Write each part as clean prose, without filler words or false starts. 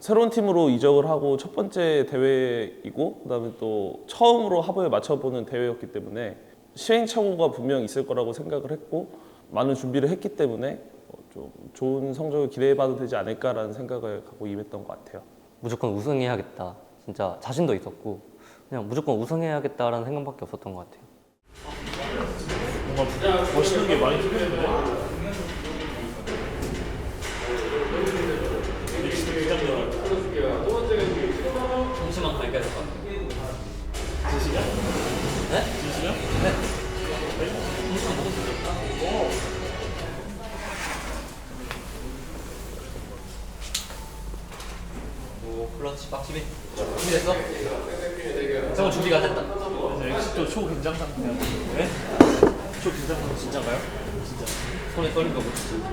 새로운 팀으로 이적을 하고 첫 번째 대회이고 그다음에 또 처음으로 합을 맞춰보는 대회였기 때문에 시행착오가 분명 있을 거라고 생각을 했고 많은 준비를 했기 때문에 좀 좋은 성적을 기대해봐도 되지 않을까라는 생각을 갖고 임했던 것 같아요. 무조건 우승해야겠다. 진짜 자신도 있었고 그냥 무조건 우승해야겠다라는 생각밖에 없었던 것 같아요. 뭔가 멋있는 게 많이 생겼는데. 잠시만 갈게요. 진시냐? 네? 진시냐? 네. 잠시만 먹을 수 있을까? 오, 클러치 빡치네. 준비됐어? 잠깐 준비가 됐다. 이제 엑시토 초긴장 상태야. 왜? 초긴장 상태 진짜가요? 진짜. 손에 떨린다고 진짜.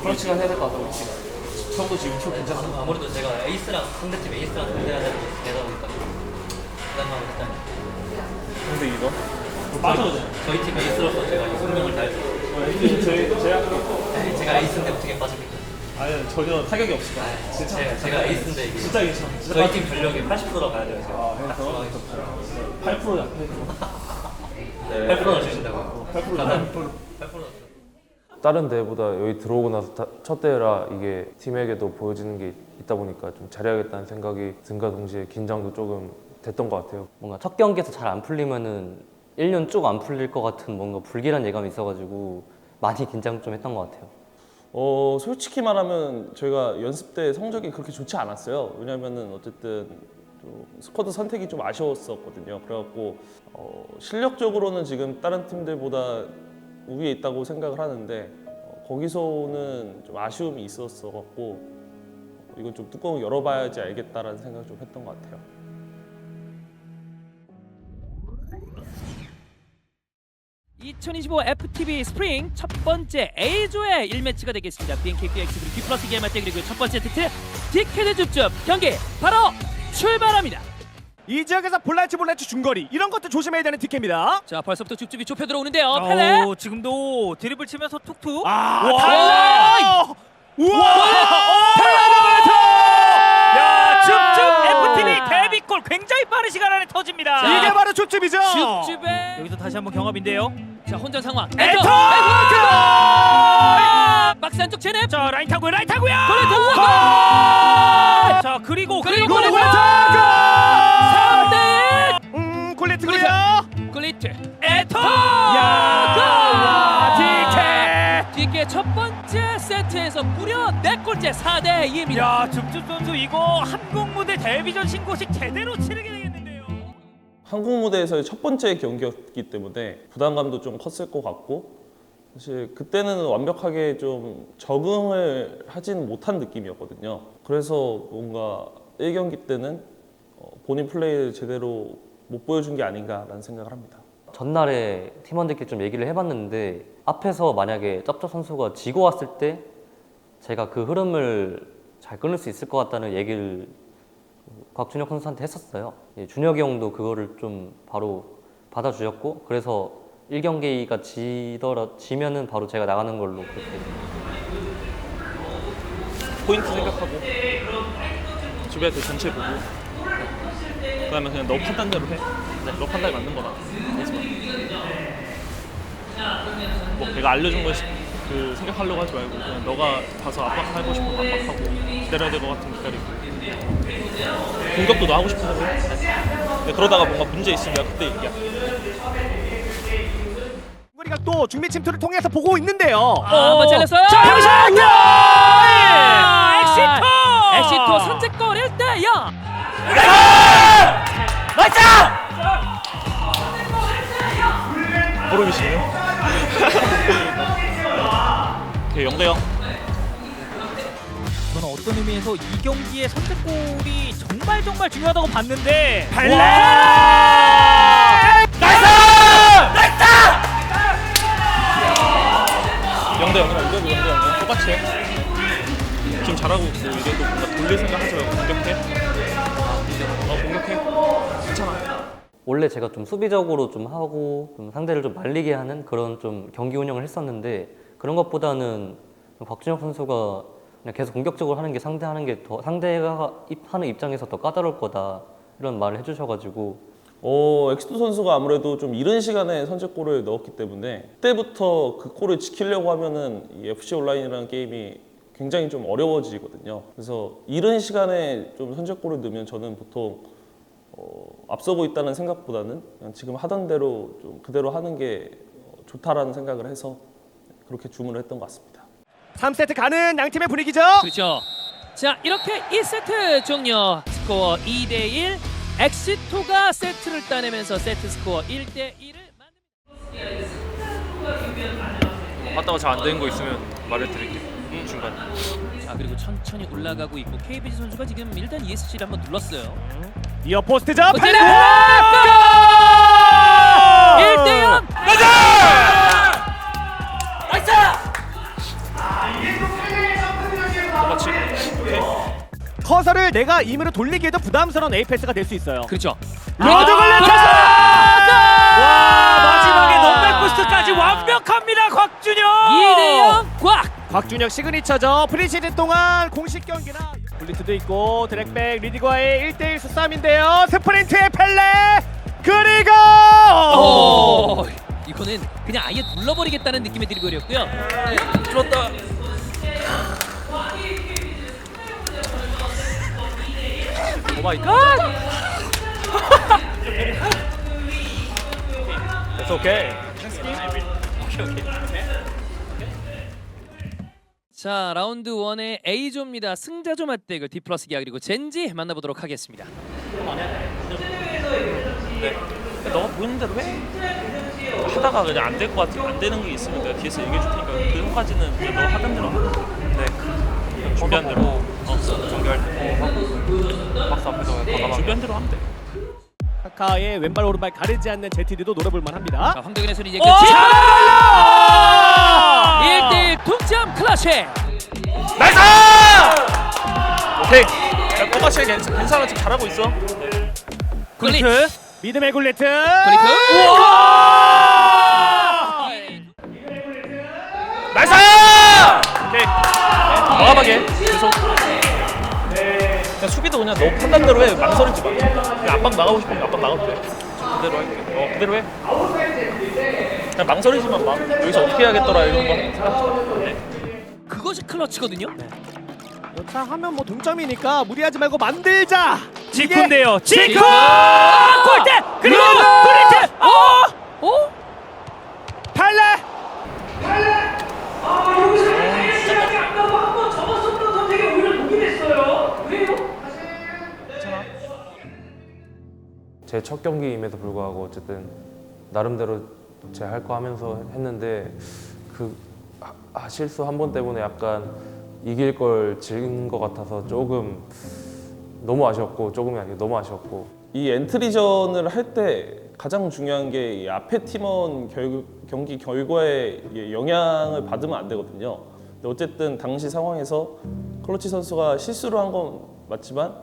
클러치가 해야 될 것 같다고 지금. 형도 지금 초긴장 상태. 아무래도 제가 에이스랑 상대팀 에이스랑 상대해야 되다 보니까 부담감이 있다. 근데 이거? 빠져도 돼. 저희 팀 에이스로서 제가 이 성명을 다해서 제 학교. 제가 에이스인데 어떻게 빠집니까? 아니 전혀 타격이 없을 거야. 제가 에이스인데 이게 진짜 괜찮아. 저희 팀 전력의 80%가 가야 돼요. 제가. 해서 8% 약해. 8%나 주신다고요? 8%. 다른 대회보다 여기 들어오고 나서 첫 대회라 이게 팀에게도 보여지는 게 있다 보니까 좀 잘해야겠다는 생각이 든과 동시에 긴장도 조금 됐던 것 같아요. 뭔가 첫 경기에서 잘 안 풀리면은 1년 쭉 안 풀릴 것 같은 뭔가 불길한 예감이 있어가지고 많이 긴장 좀 했던 것 같아요. 솔직히 말하면 저희가 연습 때 성적이 그렇게 좋지 않았어요. 왜냐면은 어쨌든 좀 스쿼드 선택이 좀 아쉬웠었거든요. 그래갖고 실력적으로는 지금 다른 팀들보다 우위에 있다고 생각을 하는데 거기서는 좀 아쉬움이 있었어갖고 이건 좀 뚜껑을 열어봐야지 알겠다라는 생각을 좀 했던 것 같아요. (2025) FTV 스프링 첫 번째 A조의 1매치가 되겠습니다. BNKBX 그리고 B+ 게임할때 그리고 첫 번째 세트 디케드 줍줍 경기 바로 출발합니다. 이 지역에서 볼란치 중거리 이런 것도 조심해야 되는 디케입니다. 자, 벌써부터 줍줍이 좁혀 들어오는데요. 펠레. 지금도 드리블 치면서 툭툭. 달라! 우와! 야, 줍줍 FTV 데뷔골 굉장히 빠른 시간 안에 터집니다. 자, 이게 바로 줍줍이죠. 줍줍의 여기서 다시 한번 경합인데요. 자, 혼전 상황. 에토! 박스 안쪽 제넵. 자, 라인 타고요. 골! 자, 그리고 골! 골! 3대1. 굴리트고요. 글리트. 에토! 야! 디케 첫 번째 세트에서 무려 4골째 4대2입니다. 야, 줍줍 선수 이거 한국 무대 데뷔전 신고식 제대로 치르게 되겠는데요. 한국 무대에서의 첫 번째 경기였기 때문에 부담감도 좀 컸을 것 같고 사실 그때는 완벽하게 좀 적응을 하진 못한 느낌이었거든요. 그래서 뭔가 1경기 때는 본인 플레이를 제대로 못 보여준 게 아닌가라는 생각을 합니다. 전날에 팀원들끼리 좀 얘기를 해봤는데 앞에서 만약에 쩝쩝 선수가 지고 왔을 때 제가 그 흐름을 잘 끊을 수 있을 것 같다는 얘기를 곽준혁 선수한테 했었어요. 준혁이 형도 그거를 좀 바로 받아주셨고 그래서 1경기가 지면은 바로 제가 나가는 걸로 그렇게. 포인트 생각하고 주변에 전체 보고 그다음에 그냥 너 판단대로 해. 너 판단이 맞는 거다. 뭐 내가 알려준 거 그 생각하려고 하지 말고 그냥 너가 가서 압박하고 싶으면 압박하고 기다려야 될 것 같으면 기다리고 공격도 너 하고 싶은 대로 해. 근데 그러다가 뭔가 문제 있으면 그때 얘기야. 우리가 또 중미 침투를 통해서 보고 있는데요. 한번 잘렸어요. 자, 여기서 엑시토 선제골 1대0. 보름이시네요. 오케이 0대0. 저는 어떤 의미에서 이 경기의 선제골이 정말 중요하다고 봤는데 발레! 나이스! 0대0이랑 이대로 0대0 똑같이 해. 지금 잘하고 있고 이래도 뭔가 돌릴 생각 하지 말고 공격해. 공격해. 괜찮아. 원래 제가 좀 수비적으로 좀 하고 좀 상대를 좀 말리게 하는 그런 좀 경기 운영을 했었는데 그런 것보다는 곽준혁 선수가 그냥 계속 공격적으로 하는 게 상대가 하는 입장에서 더 까다로울 거다 이런 말을 해주셔가지고 엑시토 선수가 아무래도 좀 이른 시간에 선제골을 넣었기 때문에 그때부터 그 골을 지키려고 하면은 이 FC 온라인이라는 게임이 굉장히 좀 어려워지거든요. 그래서 이른 시간에 좀 선제골을 넣으면 저는 보통 앞서고 있다는 생각보다는 그냥 지금 하던 대로 좀 그대로 하는 게 좋다라는 생각을 해서 그렇게 주문을 했던 것 같습니다. 3세트 가는 양팀의 분위기죠. 그렇죠. 자, 이렇게 1세트 종료. 스코어 2대1. 엑시토가 세트를 따내면서 세트 스코어 1대1을 맞다가 잘 안 되는 거 있으면 말해드릴게요. 중간에. 자, 그리고 천천히 올라가고 있고 KBG 선수가 지금 일단 ESC를 한번 눌렀어요. 이어 포스트죠. 호텔에 팔레! 1대0. 똑같이. 오케이. 커서를 내가 임으로 돌리기에도 부담스러운 에이패스가 될 수 있어요. 그렇죠. 로드 걸렸다! 와, 마지막에 넘백 부스트까지 완벽합니다, 곽준혁. 2대0 곽. 곽준혁 시그니처죠. 프리시즌 동안 공식 경기나 블리트도 있고 드랙백 리디과의 1대1 수싸움인데요. 스프린트의 펠레 그리고 이거는 그냥 아예 눌러버리겠다는 느낌의 드리블이었고요. 들었다. 오 마이 갓. It's okay. 자, 라운드 1의 A조입니다. 승자조 맞대결 디플러스 기아 그리고 젠지 만나보도록 하겠습니다. 너가 보이는 대로 해. 하다가 그냥 안 될 것 같아. 안 되는 게 있으면 내가 뒤에서 얘기해 줄 테니까 그 전까지는 그냥 너 하던 대로 하면 돼. 네. 준비한 대로 경기할 때 박스 앞에서 준비한 대로 하면 돼. 카카의 왼발 오른발 가리지 않는 제티드도 노려볼만 합니다. 자, 황덕인의 손이 이제 끝이 1대1 동점 클래시. 나이스! 오케이. 야, 똑같이 괜찮아. 지금 잘하고 있어. 굴리트. 미드의 굴리트. 굴리트. 나이스! 오케이. 과감하게 계속. 그냥 수비도 그냥 너 판단대로 해. 망설이지 마. 그냥 압박 나가고 싶으면 압박 나가도 돼. 그대로 할게. 그대로 해. 그냥 망설이지만 마. 여기서 어떻게 해야겠더라 이런 거 생각하지 마. 네. 그것이 클러치거든요. 여차하면 뭐 동점이니까 무리하지 말고 만들자. 지쿠인데요. 지쿠! 지쿠! 골대! 그리고 굴리트! 어? 팔레. 제 첫 경기임에도 불구하고 어쨌든 나름대로 제 할 거 하면서 했는데 그 실수 한 번 때문에 약간 이길 걸 지은 것 같아서 조금 너무 아쉬웠고 조금이 아니고 너무 아쉬웠고 이 엔트리전을 할 때 가장 중요한 게 이 앞에 팀원 경기 결과에 영향을 받으면 안 되거든요. 근데 어쨌든 당시 상황에서 클러치 선수가 실수를 한 건 맞지만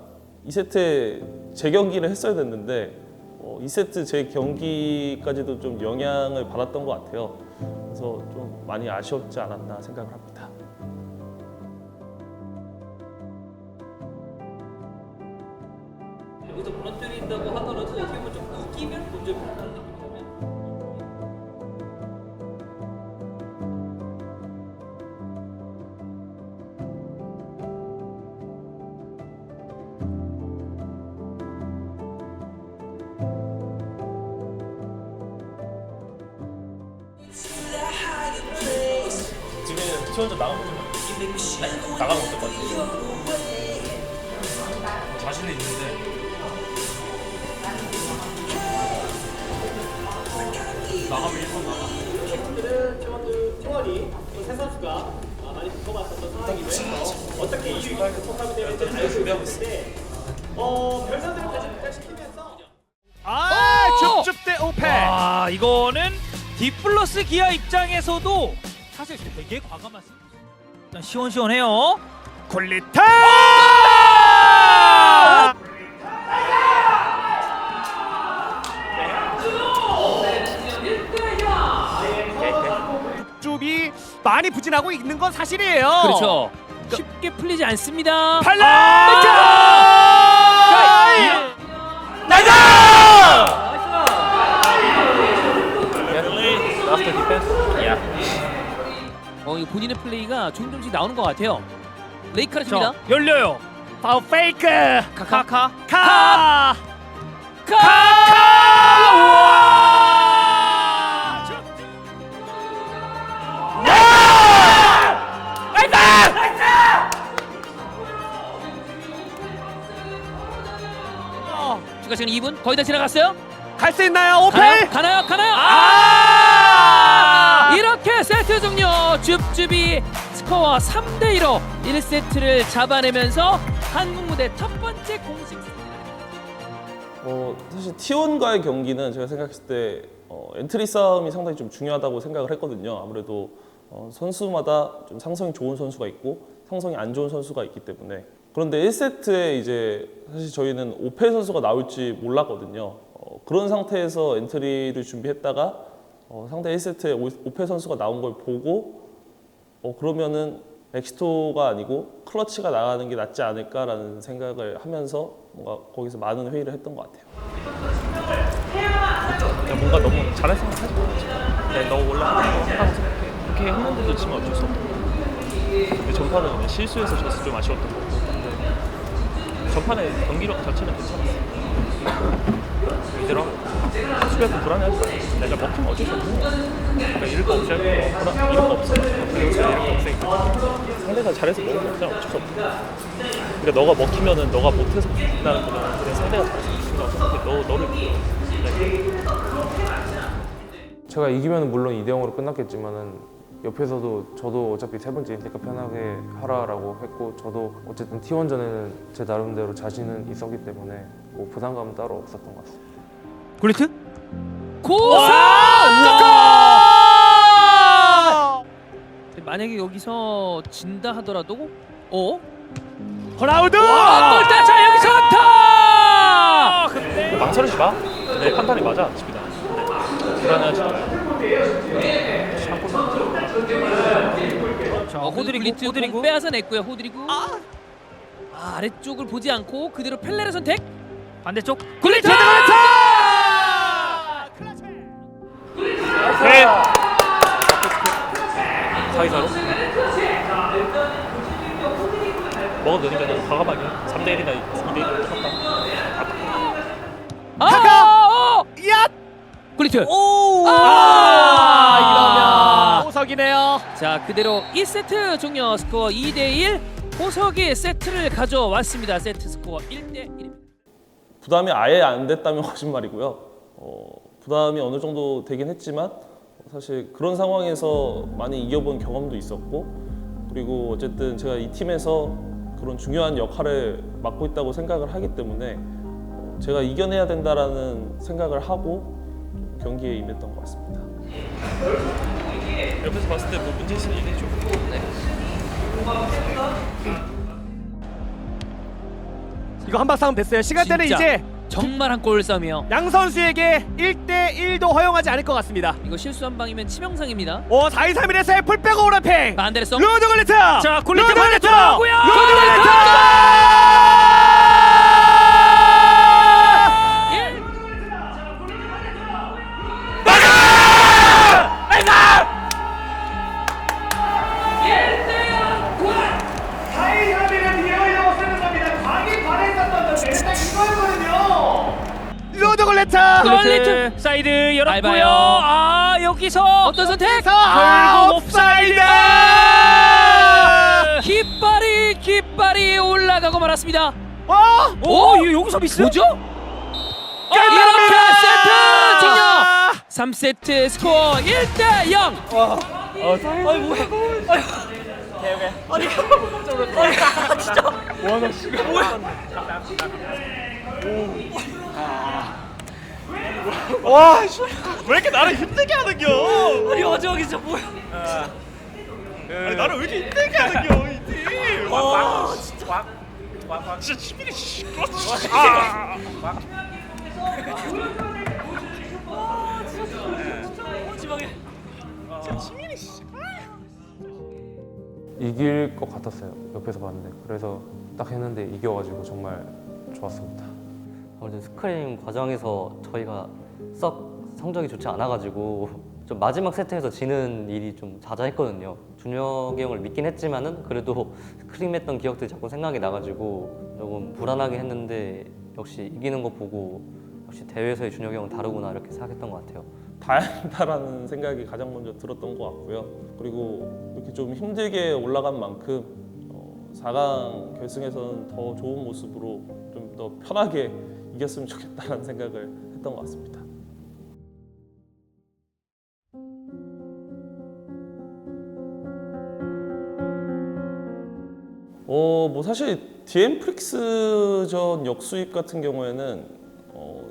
2세트에 재경기를 했어야 됐는데 2세트 제 경기까지도 좀 영향을 받았던 것 같아요. 그래서 좀 많이 아쉬웠지 않았나 생각을 합니다. 여기서 무너뜨린다고 하더라도 어떻게 보면 좀 이기면 먼저 못하는 느낌이라면. 지금 티원전 나가면 좀 나가면 어떨 것 같아? 자신은 있는데 나가면 1번 나가. 팀원이 새 선수가 많이 겪어봤었던 상황이고요. 어떻게 이 위기를 극복하면 되는지 알고 있는데 별선들을 다시 부각시키면서 줍줍대 오페. 와, 이거는 디플러스 기아 입장에서도 사실 되게 과감한 일단 시원시원해요. 굴리트. 줍줍이 많이 부진하고 있는 건 사실이에요. 그렇죠. 쉽게 풀리지 않습니다. 발레! 라스트 디펜스. 야. 이거 본인의 플레이가 조금씩 나오는 것 같아요. 레이카르트입니다. 열려요. 파우 페이크. 카카. 카. 추가 시간 2분 거의 다 지나갔어요. 갈 수 있나요? 오펠. 가나요? 이렇게 세트 종료. 줍줍이 스코어 3대2로 1세트를 잡아내면서 한국 무대 첫 번째 공식 사실 T1과의 경기는 제가 생각했을 때 엔트리 싸움이 상당히 좀 중요하다고 생각을 했거든요. 아무래도 선수마다 좀 상성이 좋은 선수가 있고 상성이 안 좋은 선수가 있기 때문에. 그런데 1세트에 이제 사실 저희는 오페 선수가 나올지 몰랐거든요. 그런 상태에서 엔트리를 준비했다가 상대 1세트에 오페 선수가 나온 걸 보고 그러면은 엑시토가 아니고 클러치가 나가는 게 낫지 않을까라는 생각을 하면서 뭔가 거기서 많은 회의를 했던 것 같아요. 그냥 뭔가 너무 잘할 생각 하지 마. 너 원래 하는 거 하고 생각해. 그렇게 했는데도 지금 어쩔 수 없던 거. 근데 전판은 그냥 실수해서 져서 좀 아쉬웠던 거고. 근데 전판에 경기력 자체는 괜찮았어. 이대로 하고. 수비한테 불안해하지 마. 내가 먹히면 어쩔 수 없는 거야. 그러니까 잃을 거 없이 할 거야. 잃을 거 없어. 잃을 거 없으니까. 상대가 잘해서 먹으면 없잖아. 어쩔 수 없는 거야. 그러니까 너가 먹히면은 너가 못해서 먹힌다는 거는 그냥 상대가 잘해서 먹힌다고 생각해. 너를 제가 이기면 물론 2대0으로 끝났겠지만은 옆에서도 저도 어차피 세 번째니까 편하게 하라라고 했고 저도 어쨌든 T1전에는 제 나름대로 자신은 있었기 때문에 뭐 부담감은 따로 없었던 것 같습니다. 굴리트? 만약에 여기서 진다 하더라도 호라우드! 골대 자 여기서 타! 망설이지 마. 내 판단이 맞아, 집이다. 불안해하지 마. 호드리고 빼앗아 냈고요. 호드리고 아래쪽을 보지 않고 그대로 펠레르 선택. 반대쪽 굴리트! 오케이. 사이사로. 먹어도 되니까 그냥 과감하게 3대1이나 2대1로 똑같다. 야! 굴리트. 이러면 호석이네요. 자 그대로 2세트 종료. 스코어 2대1. 호석이 세트를 가져왔습니다. 세트 스코어 1대1입니다. 부담이 아예 안 됐다면 거짓말이고요. 부담이 어느 정도 되긴 했지만 사실 그런 상황에서 많이 이겨본 경험도 있었고 그리고 어쨌든 제가 이 팀에서 그런 중요한 역할을 맡고 있다고 생각을 하기 때문에 제가 이겨내야 된다라는 생각을 하고 경기에 임했던 것 같습니다. 옆에서 봤을 때 뭐 문제 있으면 얘기해줘. 이거 한방 싸움 됐어요. 시간대는 진짜. 이제 정말 한 골 싸움이요. 양 선수에게 1대1도 허용하지 않을 것 같습니다. 이거 실수 한 방이면 치명상입니다. 4-2-3-1에서의 풀백어 오라팽. 반대로 루드 굴리트. 자, 굴리트 루드 굴리트. 반대쪽으로고요. 루드 굴리트. 루드 굴리트. 굴리트 사이드 열었고요. 밟아요. 여기서 어떤 선택? 결국 옵사이드. 깃발이 올라가고 말았습니다. 여기서 미스? 뭐죠? 이렇게 세트 종료. 3세트 스코어 1대0. 왜 이렇게 나를 힘들게 하는겨? 아니 어저기 진짜 뭐야? 아니 나를 왜 이렇게 힘들게 하는겨 이 팀? 진짜 치밀이 씨. 이길 것 같았어요. 옆에서 봤는데 그래서 딱 했는데 이겨가지고 정말 좋았습니다. 아무래도 스크림 과정에서 저희가 썩 성적이 좋지 않아가지고 좀 마지막 세트에서 지는 일이 좀 잦아했거든요. 준혁이 형을 믿긴 했지만은 그래도 스크림했던 기억들이 자꾸 생각이 나가지고 조금 불안하게 했는데 역시 이기는 거 보고 역시 대회에서의 준혁이 형은 다르구나 이렇게 생각했던 것 같아요. 다행이다라는 생각이 가장 먼저 들었던 것 같고요. 그리고 이렇게 좀 힘들게 올라간 만큼 4강 결승에서는 더 좋은 모습으로 좀 더 편하게 이겼으면 좋겠다라는 생각을 했던 것 같습니다. 뭐 사실 DM 프릭스전 역수입 같은 경우에는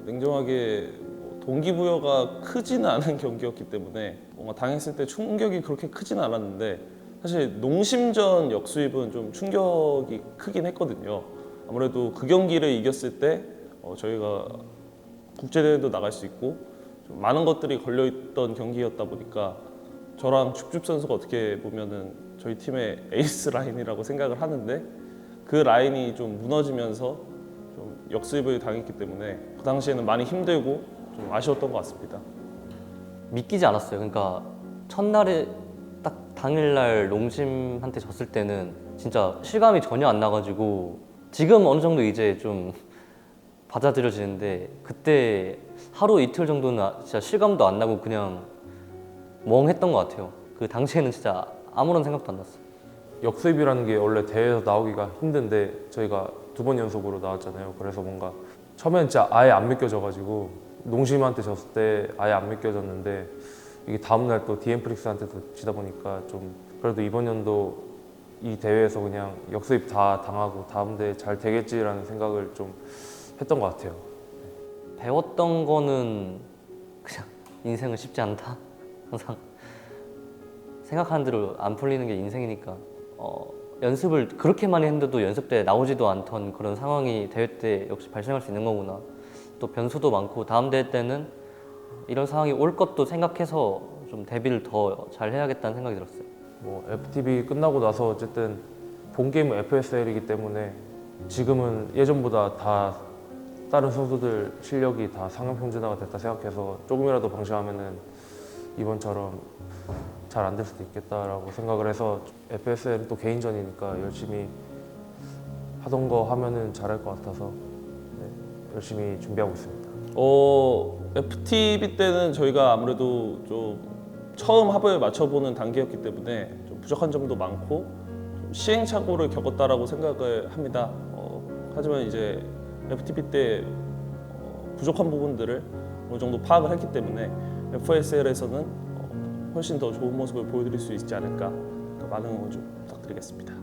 냉정하게 동기부여가 크지는 않은 경기였기 때문에 뭔가 당했을 때 충격이 그렇게 크지는 않았는데 사실 농심전 역수입은 좀 충격이 크긴 했거든요. 아무래도 그 경기를 이겼을 때 저희가 국제대회도 나갈 수 있고 좀 많은 것들이 걸려있던 경기였다 보니까 저랑 줍줍 선수가 어떻게 보면은 저희 팀의 에이스 라인이라고 생각을 하는데 그 라인이 좀 무너지면서 좀 역수입을 당했기 때문에 그 당시에는 많이 힘들고 좀 아쉬웠던 것 같습니다. 믿기지 않았어요. 그러니까 첫날에 딱 당일날 농심한테 졌을 때는 진짜 실감이 전혀 안 나가지고 지금 어느 정도 이제 좀 받아들여지는데 그때 하루 이틀 정도는 진짜 실감도 안 나고 그냥 멍했던 것 같아요. 그 당시에는 진짜 아무런 생각도 안 났어요. 역수입이라는 게 원래 대회에서 나오기가 힘든데 저희가 2번 연속으로 나왔잖아요. 그래서 뭔가 처음엔 진짜 아예 안 믿겨져가지고 농심한테 졌을 때 아예 안 믿겨졌는데 이게 다음날 또 디엠프릭스한테도 지다 보니까 좀 그래도 이번 연도 이 대회에서 그냥 역수입 다 당하고 다음 대회 잘 되겠지라는 생각을 좀 했던 것 같아요. 배웠던 거는 그냥 인생은 쉽지 않다. 항상 생각하는 대로 안 풀리는 게 인생이니까 연습을 그렇게 많이 했는데도 연습 때 나오지도 않던 그런 상황이 대회 때 역시 발생할 수 있는 거구나. 또 변수도 많고 다음 대회 때는 이런 상황이 올 것도 생각해서 좀 대비를 더 잘 해야겠다는 생각이 들었어요. 뭐 FTV 끝나고 나서 어쨌든 본 게임은 FSL이기 때문에 지금은 예전보다 다 다른 선수들 실력이 다 상향 평준화가 됐다 생각해서 조금이라도 방심하면은 이번처럼 잘 안 될 수도 있겠다라고 생각을 해서 FSL은 또 개인전이니까 열심히 하던 거 하면은 잘할 것 같아서 열심히 준비하고 있습니다. FTV 때는 저희가 아무래도 좀 처음 합을 맞춰보는 단계였기 때문에 좀 부족한 점도 많고 좀 시행착오를 겪었다라고 생각을 합니다. 하지만 이제 FTV 때 부족한 부분들을 어느 정도 파악을 했기 때문에 FSL에서는 훨씬 더 좋은 모습을 보여드릴 수 있지 않을까 많은 응원 좀 부탁드리겠습니다.